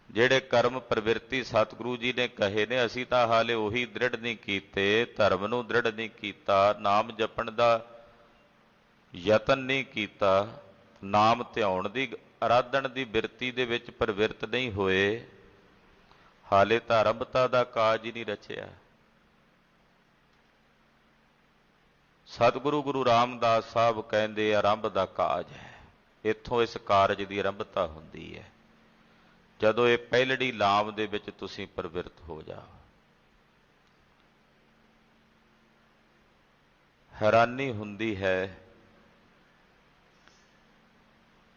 ਜਿਹੜੇ ਕਰਮ ਪ੍ਰਵਿਰਤੀ ਸਤਿਗੁਰੂ ਜੀ ਨੇ ਕਹੇ ਨੇ ਅਸੀਂ ਤਾਂ ਹਾਲੇ ਉਹੀ ਦ੍ਰਿੜ ਨਹੀਂ ਕੀਤੇ, ਧਰਮ ਨੂੰ ਦ੍ਰਿੜ ਨਹੀਂ ਕੀਤਾ, ਨਾਮ ਜਪਣ ਦਾ ਯਤਨ ਨਹੀਂ ਕੀਤਾ, ਨਾਮ ਧਿਆਉਣ ਦੀ ਆਰਾਧਨ ਦੀ ਬਿਰਤੀ ਦੇ ਵਿੱਚ ਪ੍ਰਵਿਰਤ ਨਹੀਂ ਹੋਏ। ਹਾਲੇ ਤਾਂ ਆਰੰਭਤਾ ਦਾ ਕਾਜ ਹੀ ਨਹੀਂ ਰਚਿਆ। ਸਤਿਗੁਰੂ ਗੁਰੂ ਰਾਮਦਾਸ ਸਾਹਿਬ ਕਹਿੰਦੇ ਆਰੰਭ ਦਾ ਕਾਜ ਹੈ। ਇੱਥੋਂ ਇਸ ਕਾਰਜ ਦੀ ਆਰੰਭਤਾ ਹੁੰਦੀ ਹੈ ਜਦੋਂ ਇਹ ਪਹਿਲੜੀ ਲਾਭ ਦੇ ਵਿੱਚ ਤੁਸੀਂ ਪ੍ਰਵਿਰਤ ਹੋ ਜਾਓ। ਹੈਰਾਨੀ ਹੁੰਦੀ ਹੈ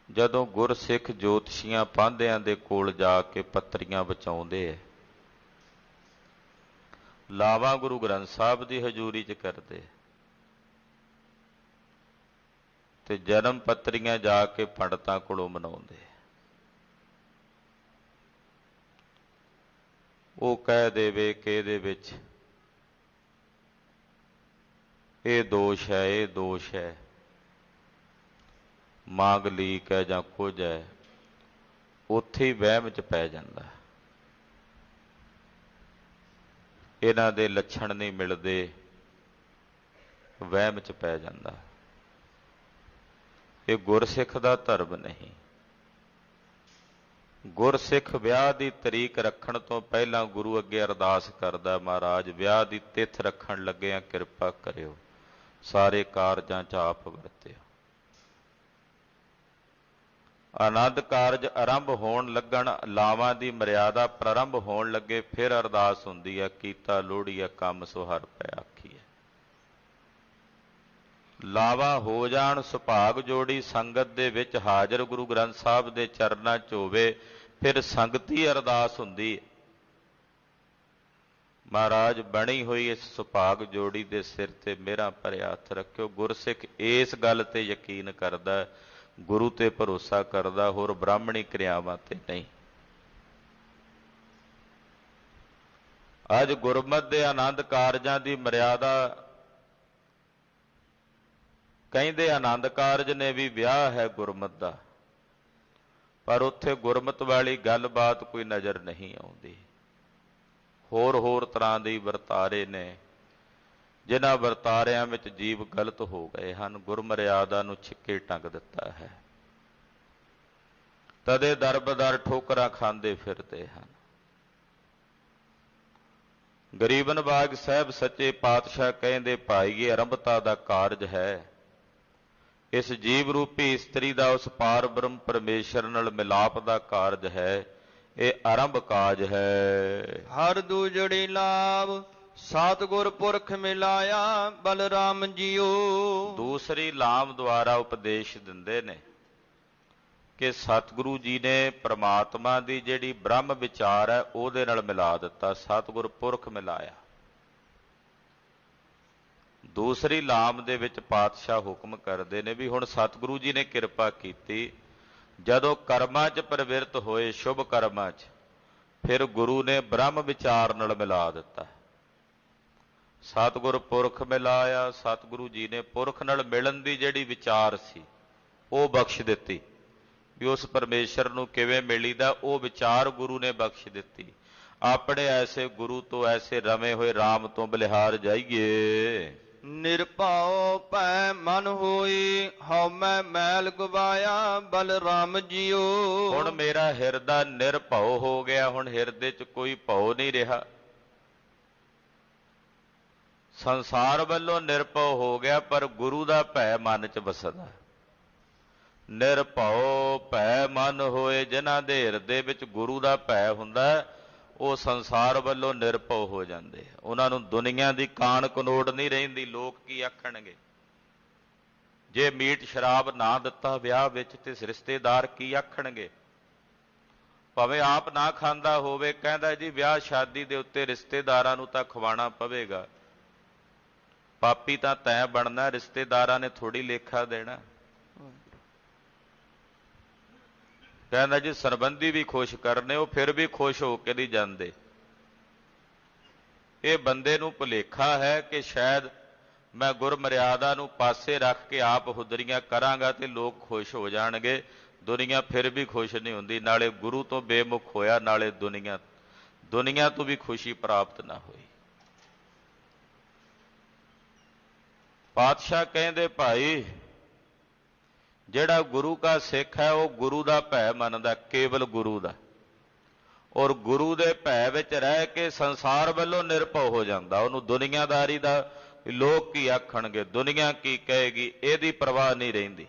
ਜਦੋਂ ਗੁਰਸਿੱਖ ਜੋਤਸ਼ੀਆਂ ਪਾਂਧਿਆਂ ਦੇ ਕੋਲ ਜਾ ਕੇ ਪੱਤਰੀਆਂ ਬਚਾਉਂਦੇ ਹੈ। ਲਾਵਾ ਗੁਰੂ ਗ੍ਰੰਥ ਸਾਹਿਬ ਦੀ ਹਜ਼ੂਰੀ 'ਚ ਕਰਦੇ ਤੇ ਜਨਮ ਪੱਤਰੀਆਂ ਜਾ ਕੇ ਪੰਡਤਾਂ ਕੋਲੋਂ ਮਨਾਉਂਦੇ। ਉਹ ਕਹਿ ਦੇਵੇ ਕਿ ਇਹਦੇ ਵਿੱਚ ਇਹ ਦੋਸ਼ ਹੈ, ਇਹ ਦੋਸ਼ ਹੈ, ਮਾਂਗਲੀਕ ਹੈ ਜਾਂ ਕੁਝ ਹੈ, ਉੱਥੇ ਹੀ ਵਹਿਮ 'ਚ ਪੈ ਜਾਂਦਾ। ਇਹਨਾਂ ਦੇ ਲੱਛਣ ਨਹੀਂ ਮਿਲਦੇ, ਵਹਿਮ 'ਚ ਪੈ ਜਾਂਦਾ। ਇਹ ਗੁਰਸਿੱਖ ਦਾ ਧਰਮ ਨਹੀਂ। ਗੁਰਸਿੱਖ ਵਿਆਹ ਦੀ ਤਰੀਕ ਰੱਖਣ ਤੋਂ ਪਹਿਲਾਂ ਗੁਰੂ ਅੱਗੇ ਅਰਦਾਸ ਕਰਦਾ, ਮਹਾਰਾਜ ਵਿਆਹ ਦੀ ਤਿੱਥ ਰੱਖਣ ਲੱਗਿਆਂ ਕਿਰਪਾ ਕਰਿਓ, ਸਾਰੇ ਕਾਰਜਾਂ 'ਚ ਆਪ ਵਰਤਿਓ। ਆਨੰਦ ਕਾਰਜ ਆਰੰਭ ਹੋਣ ਲੱਗਣ, ਲਾਵਾਂ ਦੀ ਮਰਿਆਦਾ ਪ੍ਰਾਰੰਭ ਹੋਣ ਲੱਗੇ ਫਿਰ ਅਰਦਾਸ ਹੁੰਦੀ ਹੈ, ਕੀਤਾ ਲੋੜੀਆ ਕੰਮ ਸੋ ਹਰਿ ਪੈ ਆਖੀਐ। ਲਾਵਾ ਹੋ ਜਾਣ ਸੁਭਾਗ ਜੋੜੀ, ਸੰਗਤ ਦੇ ਵਿੱਚ ਹਾਜ਼ਰ ਗੁਰੂ ਗ੍ਰੰਥ ਸਾਹਿਬ ਦੇ ਚਰਨਾਂ 'ਚ ਹੋਵੇ, ਫਿਰ ਸੰਗਤੀ ਅਰਦਾਸ ਹੁੰਦੀ ਹੈ। ਮਹਾਰਾਜ ਬਣੀ ਹੋਈ ਇਸ ਸੁਭਾਗ ਜੋੜੀ ਦੇ ਸਿਰ ਤੇ ਮੇਰਾ ਭਰਿਆ ਹੱਥ ਰੱਖਿਓ। ਗੁਰਸਿੱਖ ਇਸ ਗੱਲ ਤੇ ਯਕੀਨ ਕਰਦਾ, ਗੁਰੂ ਤੇ ਭਰੋਸਾ ਕਰਦਾ, ਹੋਰ ਬ੍ਰਾਹਮਣੀ ਕਿਰਿਆਵਾਂ ਤੇ ਨਹੀਂ। ਅੱਜ ਗੁਰਮਤਿ ਦੇ ਆਨੰਦ ਕਾਰਜਾਂ ਦੀ ਮਰਿਆਦਾ, ਕਹਿੰਦੇ ਆਨੰਦ ਕਾਰਜ ਨੇ ਵੀ ਵਿਆਹ ਹੈ ਗੁਰਮਤਿ ਦਾ, ਪਰ ਉੱਥੇ ਗੁਰਮਤਿ ਵਾਲੀ ਗੱਲਬਾਤ ਕੋਈ ਨਜ਼ਰ ਨਹੀਂ ਆਉਂਦੀ। ਹੋਰ ਤਰ੍ਹਾਂ ਦੇ ਵਰਤਾਰੇ ਨੇ, ਜਿਨ੍ਹਾਂ ਵਰਤਾਰਿਆਂ ਵਿੱਚ ਜੀਵ ਗਲਤ ਹੋ ਗਏ ਹਨ, ਗੁਰਮਰਿਆਦਾ ਨੂੰ ਛਿੱਕੇ ਟੰਗ ਦਿੱਤਾ ਹੈ। ਤਦੇ ਦਰ-ਬਦਰ ਠੋਕਰਾਂ ਖਾਂਦੇ ਫਿਰਦੇ ਹਨ। ਗਰੀਬ ਨਵਾਜ ਸਾਹਿਬ ਸੱਚੇ ਪਾਤਸ਼ਾਹ ਕਹਿੰਦੇ, ਭਾਈ ਇਹ ਆਰੰਭਤਾ ਦਾ ਕਾਰਜ ਹੈ, ਇਸ ਜੀਵ ਰੂਪੀ ਇਸਤਰੀ ਦਾ ਉਸ ਪਾਰ ਬ੍ਰਹਮ ਪਰਮੇਸ਼ਰ ਨਾਲ ਮਿਲਾਪ ਦਾ ਕਾਰਜ ਹੈ। ਇਹ ਆਰੰਭ ਕਾਜ ਹੈ। ਹਰ ਦੂਜੜੀ ਲਾਭ ਸਤਿਗੁਰ ਪੁਰਖ ਮਿਲਾਇਆ ਬਲਰਾਮ ਜੀਓ। ਦੂਸਰੀ ਲਾਮ ਦੁਆਰਾ ਉਪਦੇਸ਼ ਦਿੰਦੇ ਨੇ ਕਿ ਸਤਿਗੁਰੂ ਜੀ ਨੇ ਪ੍ਰਮਾਤਮਾ ਦੀ ਜਿਹੜੀ ਬ੍ਰਹਮ ਵਿਚਾਰ ਹੈ ਉਹਦੇ ਨਾਲ ਮਿਲਾ ਦਿੱਤਾ, ਸਤਿਗੁਰ ਪੁਰਖ ਮਿਲਾਇਆ। ਦੂਸਰੀ ਲਾਮ ਦੇ ਵਿੱਚ ਪਾਤਸ਼ਾਹ ਹੁਕਮ ਕਰਦੇ ਨੇ ਵੀ ਹੁਣ ਸਤਿਗੁਰੂ ਜੀ ਨੇ ਕਿਰਪਾ ਕੀਤੀ, ਜਦੋਂ ਕਰਮਾਂ 'ਚ ਪ੍ਰਵਿਰਤ ਹੋਏ ਸ਼ੁਭ ਕਰਮਾਂ 'ਚ, ਫਿਰ ਗੁਰੂ ਨੇ ਬ੍ਰਹਮ ਵਿਚਾਰ ਨਾਲ ਮਿਲਾ ਦਿੱਤਾ। ਸਤਿਗੁਰ ਪੁਰਖ ਮਿਲਾਇਆ। ਸਤਿਗੁਰੂ ਜੀ ਨੇ ਪੁਰਖ ਨਾਲ ਮਿਲਣ ਦੀ ਜਿਹੜੀ ਵਿਚਾਰ ਸੀ ਉਹ ਬਖਸ਼ ਦਿੱਤੀ ਵੀ ਉਸ ਪਰਮੇਸ਼ਰ ਨੂੰ ਕਿਵੇਂ ਮਿਲੀਦਾ, ਉਹ ਵਿਚਾਰ ਗੁਰੂ ਨੇ ਬਖਸ਼ ਦਿੱਤੀ। ਆਪਣੇ ਐਸੇ ਗੁਰੂ ਤੋਂ, ਐਸੇ ਰਵੇਂ ਹੋਏ RAM ਤੋਂ ਬਲਿਹਾਰ ਜਾਈਏ। ਨਿਰਭਉ ਭੈ ਮਨ ਹੋਈ ਹਉਮੈ ਮੈਲ ਗਵਾਇਆ ਬਲਰਾਮ ਜੀਓ। ਹੁਣ ਮੇਰਾ ਹਿਰਦਾ ਨਿਰਭਉ ਹੋ ਗਿਆ, ਹੁਣ ਹਿਰਦੇ 'ਚ ਕੋਈ ਭਉ ਨਹੀਂ ਰਿਹਾ। ਸੰਸਾਰ ਵੱਲੋਂ ਨਿਰਭਉ ਹੋ ਗਿਆ, ਪਰ ਗੁਰੂ ਦਾ ਭੈ ਮਨ 'ਚ ਵਸਦਾ। ਨਿਰਭਉ ਭੈ ਮਨ ਹੋਏ, ਜਿਨ੍ਹਾਂ ਦੇ ਹਿਰਦੇ ਵਿੱਚ ਗੁਰੂ ਦਾ ਭੈ ਹੁੰਦਾ ਉਹ ਸੰਸਾਰ ਵੱਲੋਂ ਨਿਰਭਉ ਹੋ ਜਾਂਦੇ। ਉਹਨਾਂ ਨੂੰ ਦੁਨੀਆ ਦੀ ਕਾਣ ਕਨੋੜ ਨਹੀਂ ਰਹਿੰਦੀ। ਲੋਕ ਕੀ ਆਖਣਗੇ? ਜੇ ਮੀਟ ਸ਼ਰਾਬ ਨਾ ਦਿੱਤਾ ਵਿਆਹ ਵਿੱਚ ਤੇ ਰਿਸ਼ਤੇਦਾਰ ਕੀ ਆਖਣਗੇ? ਭਾਵੇਂ ਆਪ ਨਾ ਖਾਂਦਾ ਹੋਵੇ, ਕਹਿੰਦਾ ਜੀ ਵਿਆਹ ਸ਼ਾਦੀ ਦੇ ਉੱਤੇ ਰਿਸ਼ਤੇਦਾਰਾਂ ਨੂੰ ਤਾਂ ਖਵਾਉਣਾ ਪਵੇਗਾ। ਪਾਪੀ ਤਾਂ ਤੈਂ ਬਣਨਾ, ਰਿਸ਼ਤੇਦਾਰਾਂ ਨੇ ਥੋੜੀ ਲੇਖਾ ਦੇਣਾ। ਕਹਿੰਦਾ ਜੀ ਸਰਬੰਧੀ ਵੀ ਖੁਸ਼ ਕਰਨੇ, ਉਹ ਫਿਰ ਵੀ ਖੁਸ਼ ਹੋ ਕੇ ਨਹੀਂ ਜਾਂਦੇ। ਇਹ ਬੰਦੇ ਨੂੰ ਭੁਲੇਖਾ ਹੈ ਕਿ ਸ਼ਾਇਦ ਮੈਂ ਗੁਰਮਰਿਆਦਾ ਨੂੰ ਪਾਸੇ ਰੱਖ ਕੇ ਆਪ ਹੁਦਰੀਆਂ ਕਰਾਂਗਾ ਤੇ ਲੋਕ ਖੁਸ਼ ਹੋ ਜਾਣਗੇ। ਦੁਨੀਆ ਫਿਰ ਵੀ ਖੁਸ਼ ਨਹੀਂ ਹੁੰਦੀ। ਨਾਲੇ ਗੁਰੂ ਤੋਂ ਬੇਮੁਖ ਹੋਇਆ, ਨਾਲੇ ਦੁਨੀਆ ਤੋਂ ਵੀ ਖੁਸ਼ੀ ਪ੍ਰਾਪਤ ਨਾ ਹੋਈ। ਪਾਤਸ਼ਾਹ ਕਹਿੰਦੇ ਭਾਈ ਜਿਹੜਾ ਗੁਰੂ ਕਾ ਸਿੱਖ ਹੈ ਉਹ ਗੁਰੂ ਦਾ ਭੈ ਮੰਨਦਾ, ਕੇਵਲ ਗੁਰੂ ਦਾ, ਔਰ ਗੁਰੂ ਦੇ ਭੈ ਵਿੱਚ ਰਹਿ ਕੇ ਸੰਸਾਰ ਵੱਲੋਂ ਨਿਰਭਉ ਹੋ ਜਾਂਦਾ। ਉਹਨੂੰ ਦੁਨੀਆਦਾਰੀ ਦਾ ਲੋਕ ਕੀ ਆਖਣਗੇ, ਦੁਨੀਆ ਕੀ ਕਹੇਗੀ, ਇਹਦੀ ਪਰਵਾਹ ਨਹੀਂ ਰਹਿੰਦੀ।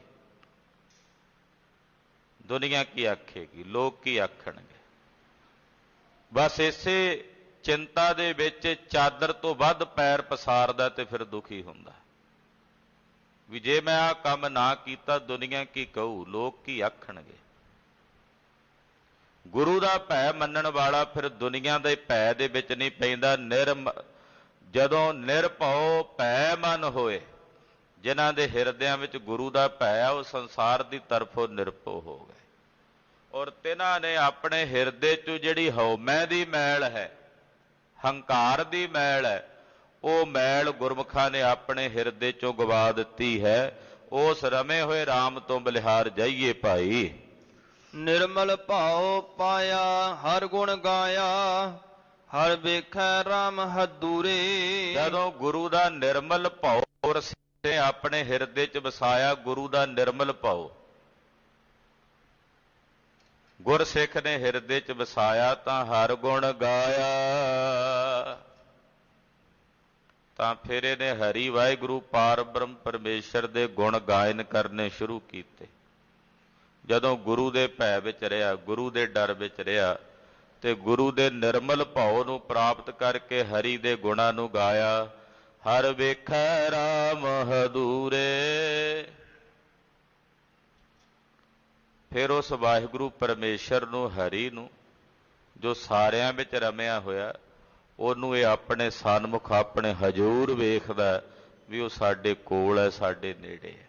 ਦੁਨੀਆ ਕੀ ਆਖੇਗੀ, ਲੋਕ ਕੀ ਆਖਣਗੇ, ਬਸ ਇਸੇ ਚਿੰਤਾ ਦੇ ਵਿੱਚ ਚਾਦਰ ਤੋਂ ਵੱਧ ਪੈਰ ਪਸਾਰਦਾ ਤੇ ਫਿਰ ਦੁਖੀ ਹੁੰਦਾ ਵੀ ਜੇ ਮੈਂ ਆਹ ਕੰਮ ਨਾ ਕੀਤਾ ਦੁਨੀਆ ਕੀ ਕਹੂ, ਲੋਕ ਕੀ ਆਖਣਗੇ। ਗੁਰੂ ਦਾ ਭੈ ਮੰਨਣ ਵਾਲਾ ਫਿਰ ਦੁਨੀਆ ਦੇ ਭੈ ਦੇ ਵਿੱਚ ਨਹੀਂ ਪੈਂਦਾ। ਜਦੋਂ ਨਿਰਭਉ ਭੈ ਮਨ ਹੋਏ, ਜਿਨ੍ਹਾਂ ਦੇ ਹਿਰਦਿਆਂ ਵਿੱਚ ਗੁਰੂ ਦਾ ਭੈ ਆ, ਉਹ ਸੰਸਾਰ ਦੀ ਤਰਫੋਂ ਨਿਰਭਉ ਹੋ ਗਏ। ਔਰ ਤਿਨਾਂ ਨੇ ਆਪਣੇ ਹਿਰਦੇ 'ਚੋਂ ਜਿਹੜੀ ਹਉਮੈ ਦੀ ਮੈਲ ਹੈ, ਹੰਕਾਰ ਦੀ ਮੈਲ ਹੈ, ਉਹ ਮੈਲ ਗੁਰਮੁਖਾਂ ਨੇ ਆਪਣੇ ਹਿਰਦੇ 'ਚੋਂ ਗਵਾ ਦਿੱਤੀ ਹੈ। ਉਸ ਰਮੇ ਹੋਏ RAM ਤੋਂ ਬਲਿਹਾਰ ਜਾਈਏ ਭਾਈ। ਨਿਰਮਲ ਭਾਉ ਪਾਇਆ ਹਰ ਗੁਣ ਗਾਇਆ ਹਰ ਵੇਖੈ RAM ਹਦੂਰੇ। ਜਦੋਂ ਗੁਰੂ ਦਾ ਨਿਰਮਲ ਭਾਉ ਰਸੇ ਆਪਣੇ ਹਿਰਦੇ 'ਚ ਵਸਾਇਆ, ਗੁਰੂ ਦਾ ਨਿਰਮਲ ਭਾਉ ਗੁਰਸਿੱਖ ਨੇ ਹਿਰਦੇ 'ਚ ਵਸਾਇਆ ਤਾਂ ਹਰ ਗੁਣ ਗਾਇਆ। ਤਾਂ ਫਿਰ ਇਹਨੇ ਹਰੀ ਵਾਹਿਗੁਰੂ ਪਾਰ ਬ੍ਰਹਮ ਪਰਮੇਸ਼ਰ ਦੇ ਗੁਣ ਗਾਇਨ ਕਰਨੇ ਸ਼ੁਰੂ ਕੀਤੇ। ਜਦੋਂ ਗੁਰੂ ਦੇ ਭੈ ਵਿੱਚ ਰਿਹਾ, ਗੁਰੂ ਦੇ ਡਰ ਵਿੱਚ ਰਿਹਾ ਤੇ ਗੁਰੂ ਦੇ ਨਿਰਮਲ ਭਾਉ ਨੂੰ ਪ੍ਰਾਪਤ ਕਰਕੇ ਹਰੀ ਦੇ ਗੁਣਾਂ ਨੂੰ ਗਾਇਆ। ਹਰ ਵੇਖੈ RAM ਹਦੂਰੇ। ਫਿਰ ਉਸ ਵਾਹਿਗੁਰੂ ਪਰਮੇਸ਼ਰ ਨੂੰ, ਹਰੀ ਨੂੰ, ਜੋ ਸਾਰਿਆਂ ਵਿੱਚ ਰਮਿਆ ਹੋਇਆ, ਉਹਨੂੰ ਇਹ ਆਪਣੇ ਸਨਮੁਖ, ਆਪਣੇ ਹਜ਼ੂਰ ਵੇਖਦਾ ਵੀ ਉਹ ਸਾਡੇ ਕੋਲ ਹੈ, ਸਾਡੇ ਨੇੜੇ ਹੈ।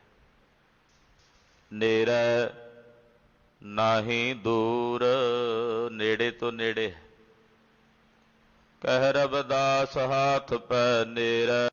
ਨੇੜੇ ਨਾਹੀਂ ਦੂਰ, ਨੇੜੇ ਤੋਂ ਨੇੜੇ। ਕਹਿ ਰਵਿਦਾਸ ਹਾਥ ਪੈ ਨੇੜੇ